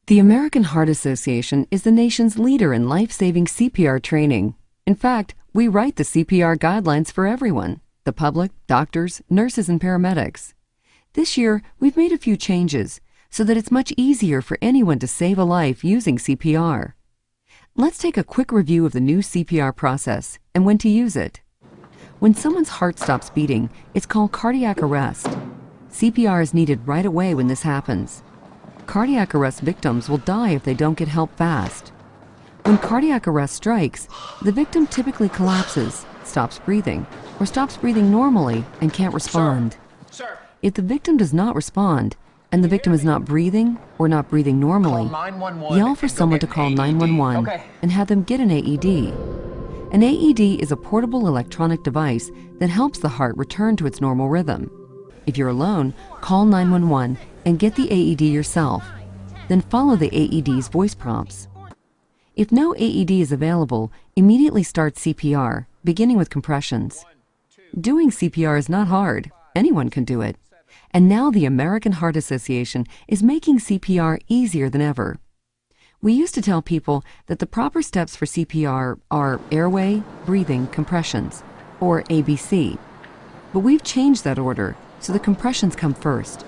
The American Heart Association is the nation's leader in life-saving CPR training. In fact, we write the CPR guidelines for everyone: the public, doctors, nurses, and paramedics. This year, we've made a few changes so that it's much easier for anyone to save a life using CPR. Let's take a quick review of the new CPR process and when to use it. When someone's heart stops beating, it's called cardiac arrest. CPR is needed right away when this happens. Cardiac arrest victims will die if they don't get help fast. When cardiac arrest strikes, the victim typically collapses, stops breathing, or stops breathing normally and can't respond. Sir. If the victim does not respond, and the victim is not breathing or not breathing normally, yell for someone to call 911 and have them get an AED. An AED is a portable electronic device that helps the heart return to its normal rhythm. If you're alone, call 911 and get the AED yourself. Then follow the AED's voice prompts. If no AED is available, immediately start CPR, beginning with compressions. Doing CPR is not hard. Anyone can do it. And now the American Heart Association is making CPR easier than ever. We used to tell people that the proper steps for CPR are airway, breathing, compressions, or ABC. But we've changed that order, so the compressions come first.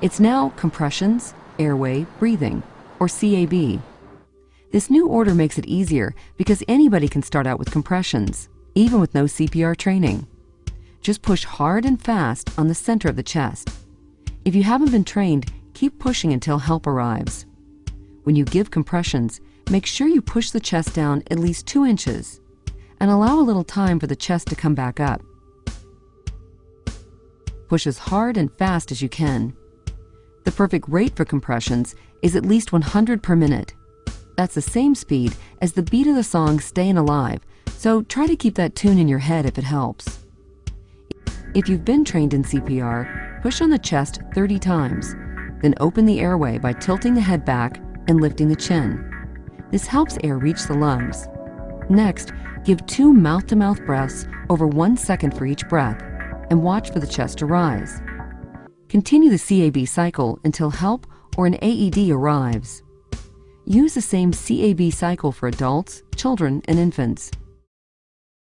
It's now compressions, airway, breathing, or CAB. This new order makes it easier because anybody can start out with compressions, even with no CPR training. Just push hard and fast on the center of the chest. If you haven't been trained, keep pushing until help arrives. When you give compressions, make sure you push the chest down at least 2 inches and allow a little time for the chest to come back up. Push as hard and fast as you can. The perfect rate for compressions is at least 100 per minute. That's the same speed as the beat of the song Stayin' Alive, so try to keep that tune in your head if it helps. If you've been trained in CPR, push on the chest 30 times, then open the airway by tilting the head back and lifting the chin. This helps air reach the lungs. Next, give 2 mouth-to-mouth breaths over 1 second for each breath, and watch for the chest to rise. Continue the CAB cycle until help or an AED arrives. Use the same CAB cycle for adults, children, and infants.